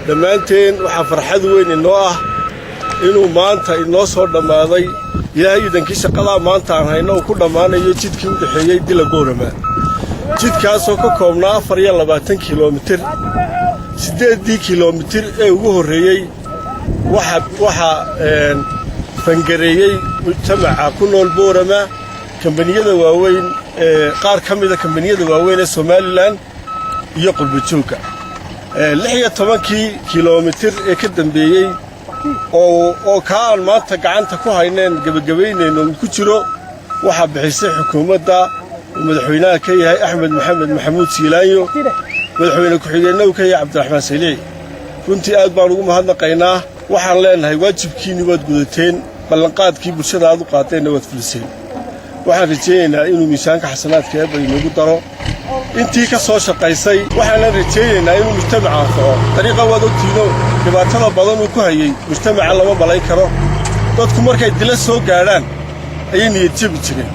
dhammaanteen waxaa farxad weyn inoo ah inuu maanta inoo soo dhammaaday ilaahay idankii shaqadaa maanta aan hayno uu ku dhammaanayo jidkii u dhexeeyey Dila Boorama jidkaasoo ka koobnaa 24 kiiloomitir 8 kiiloomitir ee ugu horreeyey waxa fangareeyey mujtamaca ku nool Boorama kambaniyada waaweyn qaar ka mid ah kambaniyada waaweyn ee Somaliland iyo qulbajooga 16 kiiloomitir ee ka dambeeyey oo kaan maanta gacanta ku hayneen gabagabeynayno ku jiro waxa bixisay xukuumadda madaxweynaha ka yahay Axmed Maxamed Maxamuud Siilaanyo madaxweyne ku-xigeenka ka yahay Cabdiraxmaan Saylici runtii aad baan ugu mahadnaqaynaa waxaan leenahay waajibkiina waad gudateen ballanqaadkii bulshada aad u qaateenna waad fuliseen waxaan rajaynaynaa inuu miisaanka xasanaadka ee baynagu daro intii ka soo shaqaysay waxaan rajaynaynaa inuu mujtamaca anfaco dariiqa wada tiino dhibaatada badan uu ku hayay mujtamaca lama balay karo dadku markay dila soo gaadhaan ayay niyad jabi jireen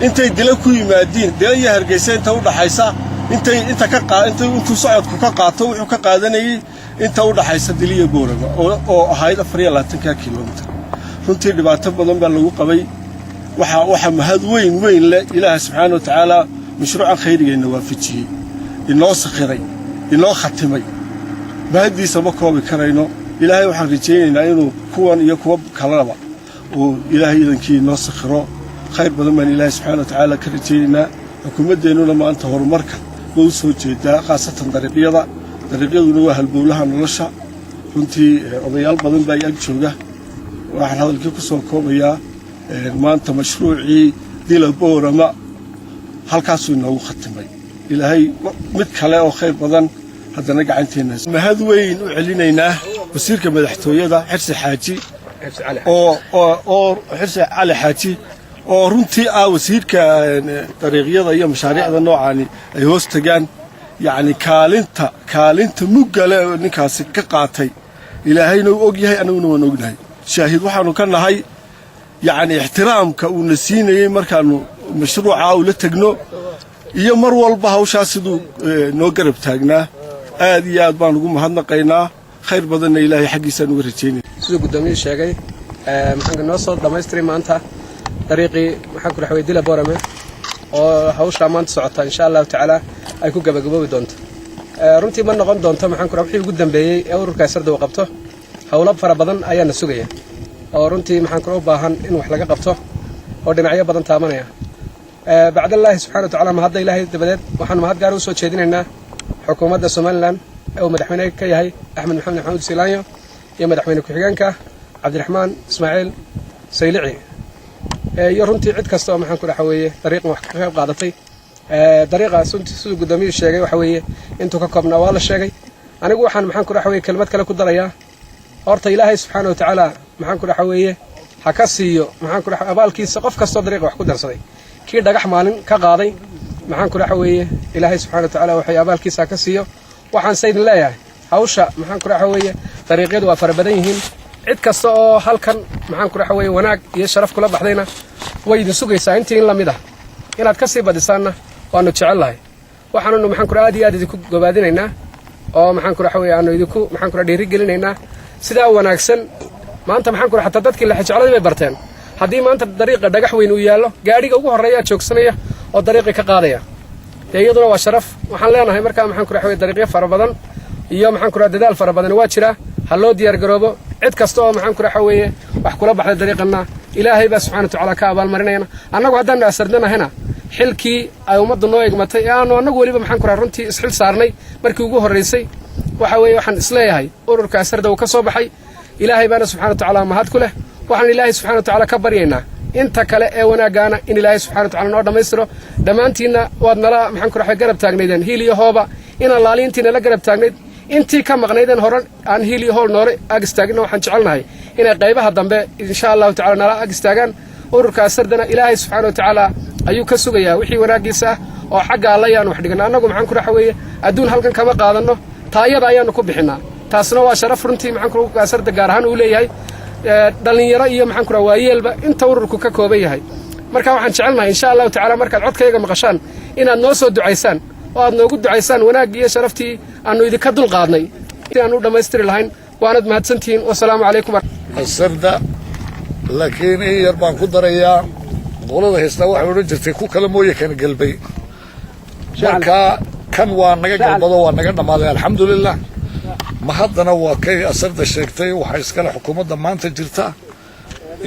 intay dila ku yimaadiin dila iyo Hargeysa inta u dhaxaysa intuu socodku ka qaato wuxuu ka qaadanayay inta u dhaxaysa Dila Boorama oo ahayd 24 kiiloomitir runtii dhibaato badan baa lagu qabay waxa mahad weyn leh Ilaahay subxaanahu wa ta'ala mashruuca khayrigeena waafajiyay inoo sakhiray inoo khatimay mahadiisa ma koobi karayno Ilaahay waxaan rajaynaynaa inuu kuwan iyo kuwa kalaba oo Ilaahay idankii inoo sakhiro khayr badan baan Ilaahay subxaanahu wa ta'ala ka rajaynaynaa xukuumadeennuna maanta horumarka oo soo jeedaa khaasatan dariiqyaduna waa halbowlaha nolosha runtii odayaal badan baa ag jooga waxaan hadalkii ku soo koobayaa maanta mashruucii Dila Boorama halkaas uu inoogu khatimay Ilaahay mid kale oo khayr badan haddana gacanteena mahad weyn u celinaynaa wasiirka madaxtooyada Xirsi Xaaji Xirsi Cali Xaaji oo runtii wasiirka dariiqyada iyo mashaariicda noocaani ay hoos tagaan يعني kaalinta mugale ninkaasi ka qaatay ilaahayna uu og yahay anaguna waan ognahay shaahid waxaanu ka nahay يعني ixtiraamka uu nasiinayay markaanu mashruuca uu la tagno iyo mar walba hawshaas sidoo noo garab taagnaa aad iyo aad baan ugu mahadnaqaynaa khayr badanna ilaahay xaqiisa ugu rajaynay sidoo gudoomiye sheegay maxaan noo soo dhameystiray maanta dariiqii maxaan ku raxway Dila Boorama oo hawsha maanta socota insha Allah ta'ala ay ku gabagaboobi doonto runtii ma noqon doonto maxaan ku raxway ugu dambeeyay ee ururka sarda uu qabto hawlo fara badan ayaa na sugaya oo runtii maxaan ku baahan in wax laga qabto oo dhinacyo badan taabanaya bacda Allah subhanahu wa ta'ala ma hadda ilaahay dabadeed waxaan mahad gaar u soo jeedinaynaa xukuumadda Somaliland ee madaxweynaha ka yahay Axmed Maxamed Maxamuud Siilaanyo iyo madaxweyne ku-xigeenka Cabdiraxmaan Ismaaciil Saylici iyo runtii cid kasta oo maxaan ku raxweeye dariiqan wax ka qayb qaadatay dariiqaas sidoo gudoomiye sheegay waxa weeye intuu ka koobnaa waa la sheegay anigu waxaan maxaan ku raxweeye kelmad kale ku darayaa horta Ilaahay subhanahu wa ta'ala maxaan ku raxweeye ha ka siiyo maxaan ku raxweeye abaalkiisa qof kasta dariiq wax ku darsaday kii dhagax maalin ka qaaday maxaan ku raxweeye Ilaahay subhanahu wa ta'ala waxay abaalkiisa ka siiyo waxaan saydin leeyahay hawsha maxaan ku raxweeye dariiqyadu waa fara badan yihiin cid kasta oo halkan maxaan ku raxweeye wanaag iyo sharaf kula baxdayna way idin sugaysaa intii in la mid ah inaad ka sii badisaana waanu jecelahay waxaanu maxaan ku aad iyo aad idinku gobaadinaynaa oo maxaan ku raxweeye aanu idinku maxaan ku dhiiri gelinaynaa sida wanaagsan maanta maxaan ku xataa dadkii la xijaclay bay barteen haddii maanta dariiqa dhagax weyn uu yaallo gaariga ugu horeeya joogsanaya oo dariiqi ka qaadaya iyaduna waa sharaf waxaan leenahay markaa maxaan ku raxweeye dariiqyo fara badan iyo maxaan ku dadaal fara badan waa jira ha loo diyaar garoobo cid kasta oo maxaan ku raxweeye wax kula baxday dariiqana ilaahay baa subxaanahu wa ta'ala ka abaal marinayna annagu haddaan asardnahayna xilkii ay ummaddu noo egmatay aanu annagu waliba maxaan ku runtii isxil saarnay markii ugu horeysay waxa weeye waxaan isleeyahay ururka asarda uu ka soo baxay ilaahay baana subxaanahu wa ta'ala mahad ku leh waxaan ilaahay subxaanahu wa ta'ala ka baryaynaa inta kale ee wanaagana in ilaahay subxaanahu wa ta'ala noo dhameystiro dhamaantiina waad nala maxaan ku raxay garab taagnaydeen hiil iyo hooba in laaliintiina la garab taagnayd intii ka maqnaydeen horan aan hiil iyo hool noore ag istaagna waxaan jecelnahay inay qaybaha dambe insha Allah ta'ala nala ag istaagaan ururka asardana ilaahay subxaanahu wa ta'ala ayuu ka sugayaa wixii wanaagiisa oo xagga Allah yaan wax dhigana annagu maxaan ku raxweeye adduun halkan kama qaadano taayada ayaanu ku bixinaa taasna waa sharaf runtii maxaan ku asarda gaar ahaan uu leeyahay dhalinyaro iyo maxaan ku waayeelba inta ururku ka kooban yahay marka waxaan jecelnahay insha Allah ta'ala markaad codkayga maqashaan inaad noo soo ducaysaan oo aad noogu ducaysaan wanaag iyo sharaftii aanu idinka dul qaadnay aan u dhamaystiri lahayn waanad mahadsantihiin wasalaamu calaykum asarda laakiin yar baan ku darayaa qolada heesta waxay odhan jirtay ku kala mooye kan galbay marka kan waa naga galbado waa naga dhamaaday alxamdulilah ma haddana waa kay asarda sheegtay waxay iskale xukuumadda maanta jirta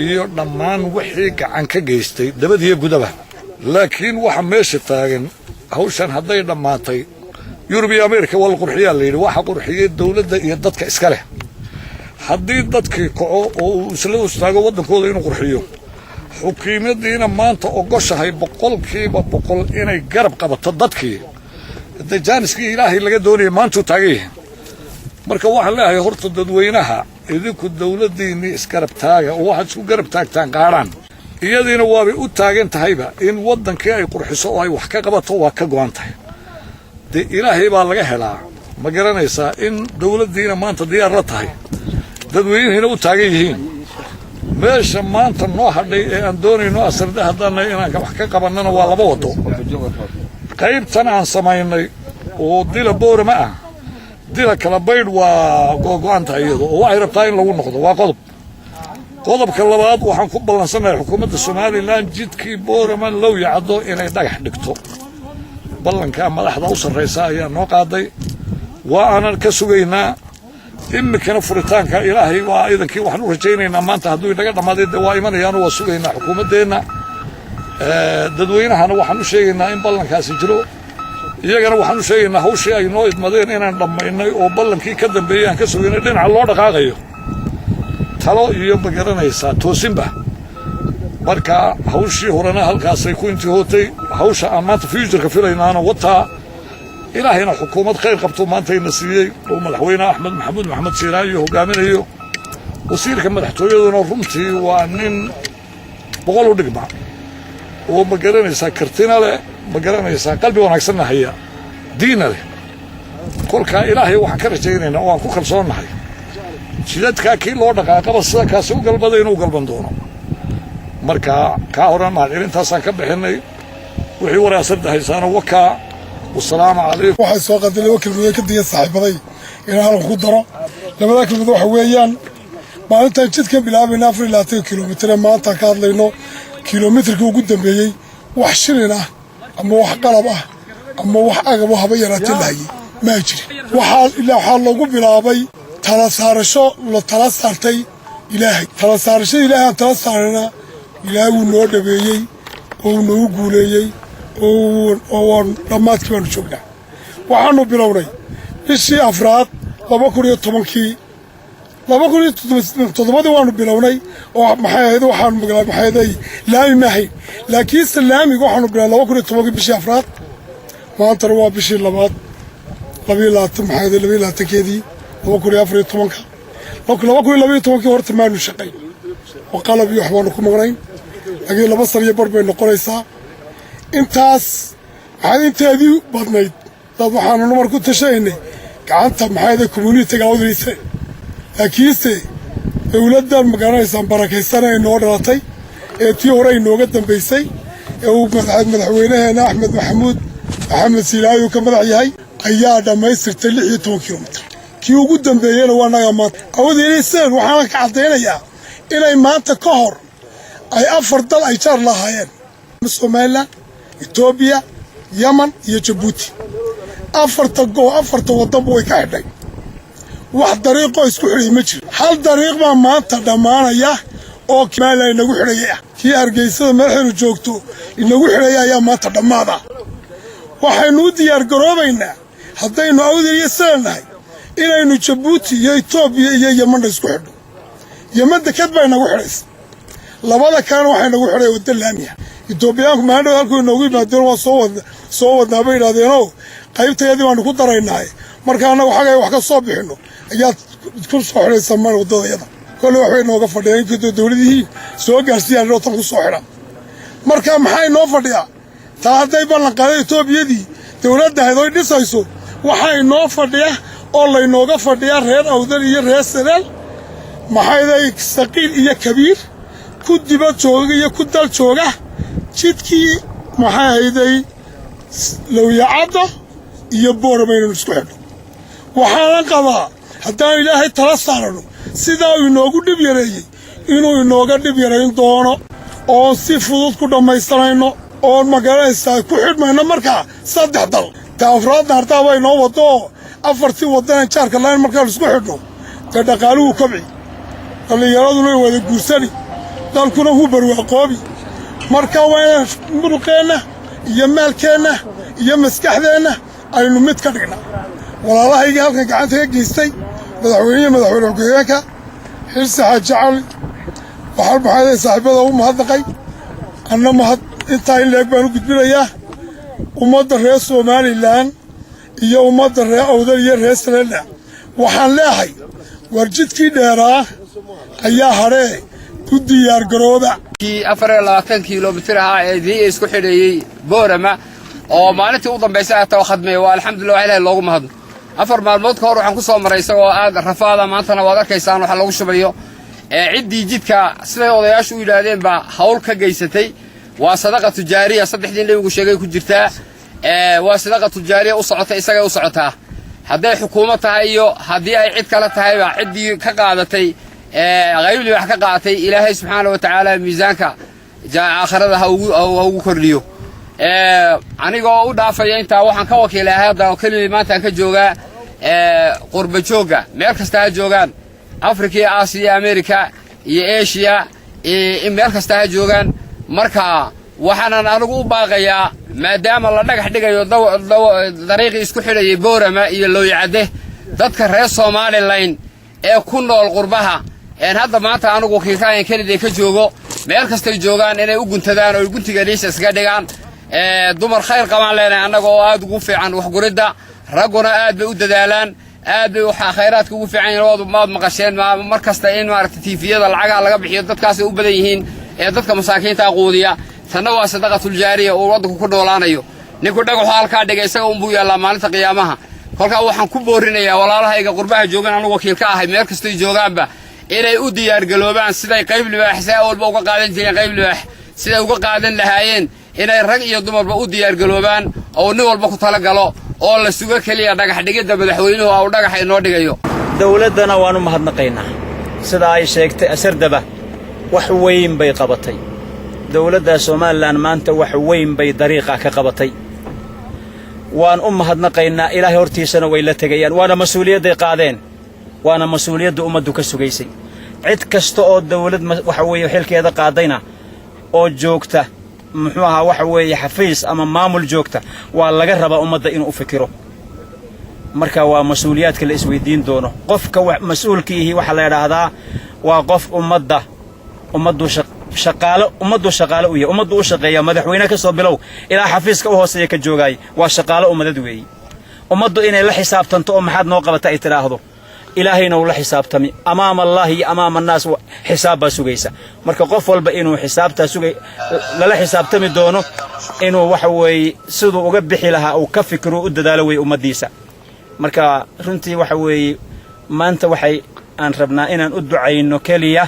iyo dhammaan wixii gacan ka geystay dabadiyo gudaba laakiin waxa meesha taagan hawshan hadday dhammaatay yurub iyo ameerika wal qurxiyaa la yidhi waxa qurxiyey dawladda iyo dadka iska leh haddii dadkii kaco oo uu isla istaago waddankooda inuu qurxiyo xukuumaddiina maanta ogoshahay boqolkiiba boqol inay garab qabato dadkii hadda jaaniskii ilaahay laga doonayay maantuu taagan yahay marka waxaan leeyahay horta dadweynaha idinku dawladdiinnii isgarab taaga oo waxaad isku garab taagtaan qaadhaan iyadiina waabay u taagan tahayba in waddankii ay qurxiso oo ay wax ka qabato waa ka go'an tahay dee ilaahay baa laga helaa ma garanaysaa in dawladdiina maanta diyaar la tahay dadweynihiina u taagan yihiin meesha maanta noo hadhay ee aan doonayno asarda haddana inaan wax ka qabannana waa laba waddo qaybtan aan samaynay oo dila boorama ah dila kala baydh waa go'an tahay iyado oo waxay rabtaa in lagu noqdo waa qodobka labaad waxaan ku ballansanahay xukuumadda somalilan jidkii boorama low yacdo inay dhagax dhigto ballankaa madaxda u sarraysa ayaa noo qaaday waa aanan ka sugaynaa imikana furitaanka ilaahay waa iidankii waxaan u rajaynaynaa maanta hadduu inaga dhammaaday dee waa imanayaanu waa sugaynaa xukuumaddeenna dadweynahana waxaan u sheegaynaa in ballankaasi jiro iyagana waxaan u sheegaynaa hawshii ay noo idmadeen inaan dhammaynay oo ballankii ka dambeeyey aan ka sugaynay dhinaca loo dhaqaaqayo talo iyo ma garanaysaa toosinba marka hawshii horena halkaasay ku intihootay hawsha aan maanta fuuturka filaynaana wataa ilaahayna xukuumad khayr qabto maanta ina siiyey oo madaxweyne axmed maxamuud maxamed siiraayo hogaaminayo wasiirka madaxtooyaduna runtii waa nin boqol u dhigma oo ma garanaysaa kartina leh ma garanaysaa qalbi wanaagsanna haya diina leh kolkaa ilaahay waxaan ka rajaynaynaa oo aan ku kalsoonnahay jidadkaa kii loo dhaqaaqaba sida kaasi u galbada inuu galban doono marka kaa horan mahadcelintaasaan ka bixinay wixii waraasada haysaana wakaa والسلام عليكم waxay soo qadilay wakilmada ka digay saaxiibaday in aan ku daro labada kelmad waxa weeyaan maalinta jidka bilaabayna 24 kilomitir maanta ka hadlayno kilomitirka ugu dambeeyay wax shilin ah ama wax qalab ah ama wax agab haba yaraatay lahayd ma jiro waxa lagu bilaabay tala saarasho la tala saartay ilaahay tala saarasho ilaahay tala saarana ilaahay uu noo dhabeeyay oo noo guuleeyay oo dhammaadkii baanu joognaa waxaanu bilownay bishii afraad 2017 waanu bilownay oo maxay ahayd waxaanu maxay laami maahayn laakiinse laamiga waxaanu bilownay 2017 bishii afraad maantana waa bishii labaad 22 2014 horta maanu shaqayn oo qalab iyo waxbaanu ku maqnayn laakiin 2 sano iyo bar bay noqonaysaa intaas waxaan inteedii badnayd dad waxaanu numar ku tashaynay gacanta maxayda community-ga awdaysa laakiinse dawladdan magaranaysan barakaysan ay noo dhalatay ee tii hore ay nooga dambaysay ee uu madaxweynaheena axmed maxamuud axmed siilaayo ka madax yahay ayaa dhammaystirtay 16 kilomitir kii ugu dambeeyeyna waa naga maanta awdayseen waxaan ka cadaynayaa inay maanta ka hor ay 4 dal ay jaar lahaayeen Soomaaliland Ethiopia Yemen iyo Djibouti afarta waddan way ka xidhay wax dariiqo isku xidhay ma jiro hal dariiq baa maanta dhamaanaya oo Soomaaliya inagu xidhaya kii Hargeysada madaxdu joogto inagu xidhaya ayaa maanta dhamaada waxaynu u diyaar garoobaynaa haddaynu awdaysannahay inaynu Djibouti iyo Ethiopia iyo Yemen isku xidho Yemen dekad baa inagu xidhaysa labada kan waxay nagu xidhay wadda laamiya Ethiopia ma hadhow halkuu noogu yimaadeen waa soo wadnaa bay yiraahdeenoo qaybteedii baanu ku daraynaa marka anagu xagay wax ka soo bixino ayaa ku soo xidhaysa mar wadadayada kale waxay nooga fadhiyeen intii dawladihii soo gaarsiiyaan rootan ku soo xidhan marka maxay noo fadhiyaa taa hadday ballan qaaday Etoobiyadii dawladda ay dhisayso waxay noo fadhiyaa oo la inooga fadhiyaa reer awdal iyo reer Sanaal maxay saqiil iyo kabiir ku dibad jooga iyo ku dal jooga jidkii maxay hayday low yacado iyo boormaynu isku xidho waxaan qabaa haddaan ilaahay tala saarano sidaa uu inoogu dhib yareeyey inuu inooga dhib yarayn doono oon si fudud ku dhammaystanayno oon magaranaysaa ku xidhmayno markaa 3 dal ta afraadna hartaa waa inoo waddo oo 4 waddan jaarka lahayn markaan isku xidhno dee dhaqaaluhu kobci dhallinyaraduna way wada guursani dalkuna wuu barwaaqoobi marka waa inaan muruqeenna iyo maalkeenna iyo maskaxdeenna aynu mid ka dhigna walaalahayga halkan gacanta ka geystay madaxweyne ku-xigeenka xirsi xaaji cali waxaan maxay saaxiibada u mahadnaqay anna mahad intaa in leeg baan u gudbinayaa ummadda reer Somaliland iyo ummadda reer Awdal iyo reer Sana'a waxaan leeyahay warjidkii dheeraa ayaa haree ku diyaar garooba 24 kiiloomitir ah ee isku xidheeyay Boorama oo maalintii u dambeysay taa khadmay waa alxamdulillah ilaahay loogu mahadno 4 maalmood ka hor waxaan ku soo maray isagoo aad rafaada maantana waad arkaysaan waxa lagu shubayo ciidii jidka sida odayaashu u yiraahdeen ba hawl ka geysatay waa sadaqa tijaariya saddexdii nabigu sheegay ku jirtaa waa sadaqa tijaariya u socotay isaga u socotaa haday xukuumad tahay iyo hadii ay cid kale tahay ba cidii ka qaadatay غير wax ka qaatay ilaahay subhanahu wa ta'ala miisaanka aakhirada ha ugu kordhiyo anigoo u dhaafay inta waxaan ka wakiilahay hadda kaliya maanta ka jooga qurba jooga meel kasta ha joogan Afrika Aasiya Amerika iyo Asia meel kasta ha joogan marka waxaan anigu u baaqayaa maadaama la dhagax dhigayo dariiqi isku xidhay Boorama iyo Looyacade dadka reer Somaliland ee ku nool qurbaha hadda maanta anigu wakiilkaan kaliya ka joogo meel kasta ay joogaan inay u guntadaan oo guntiga dhiisa iska dhigaan dumar khayr qabaan leena anaga oo aad ugu fiican wax gurida raguna aad bay u dadaalaan aad bay waxa khayraadka ugu fiican yihiin maad maqasheen mar kasta in maaragtay TV-yada lacagaha laga bixiyo dadkaas u badan yihiin ee dadka masaakiinta quudiya tanna waa sadaqatul jaariya oo wadanku ku dhoolaanayo ninku dhagax halka dhigay isaga buu yaalaa maalinta qiyaamaha kolka waxaan ku boorinayaa walaalahayga qurbaha joogan anigu wakiil ka ahay meel kasta ay joogaanba inay u diyaar galoobaan siday qayb libaax saa walba uga qaadan jireen qayb libaax siday uga qaadan lahaayeen inay rag iyo dumarba u diyaar galoobaan oo nin walba ku tala galo oo la sugo kaliya dhagax dhigida madaxweynuhu oo dhagax inoo dhigayo dawladana waanu mahadnaqaynaa sida ay sheegtay asardaba wax weyn bay qabatay dawladda Soomaaliland maanta wax weyn bay dariiqa ka qabatay waan mahadnaqaynaa ilaahay hortiisana way la tagayaan waana mas'uuliyad ay qaadeen waana mas'uuliyadda ummaddu ka sugaysay cid kasta oo dawlad waxa weeye xilkeeda qaadayna oo joogta muxuu ahaa waxa weeye xafiis ama maamul joogta waa laga rabaa ummadda inuu u fikiro marka waa mas'uuliyadka la isweydiin doono qofka mas'uulkiihi waxa la yiraahdaa waa qof ummaddu shaqaale u yahay ummaddu u shaqeeya madaxweynaha ka soo bilow ilaa xafiiska u hooseeya ka joogay waa shaqaale ummadad weey ummaddu inay la xisaabtanto oo maxaad noo qabata ay tiraahdo ilaahayna uu la xisaabtami amaama Allah iyo amaama naas xisaabba sugaysa marka qof walba inuu xisaabta sugay la xisaabtami doono inuu waxa weey sidoo uga bixi lahaa oo ka fikiro u dadaalo way ummadiisa marka runtii waxa weey maanta waxay aan rabnaa inaan u ducayno kaliya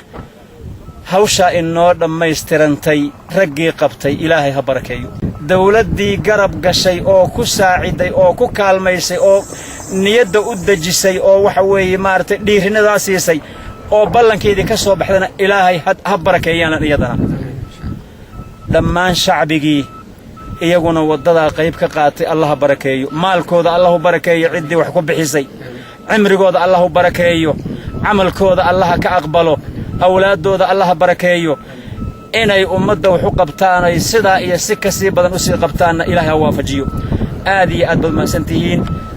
hawsha inoo dhammaystirantay raggii qabtay ilaahay ha barakeeyo dawladdii garab gashay oo ku saaciday oo ku kaalmaysay oo niyadda u dajisay oo waxa weeye maartay dhiirinada siisay oo ballankeedii ka soo baxdana ilaahay ha barakeeyaan iyadana dhammaan shacbigii iyaguna wadada qayb ka qaatay Allah barakeeyo maalkooda Allah barakeeyo cidii wax ku bixisay cimrigooda Allah barakeeyo amalkooda Allah ka aqbalo awlaadooda Allah barakeeyo inay ummadda wax u qabtaan ay sida iyo si ka sii badan u sii qabtaan ilaahay waafajiyo aad iyo aad baad ma santihiin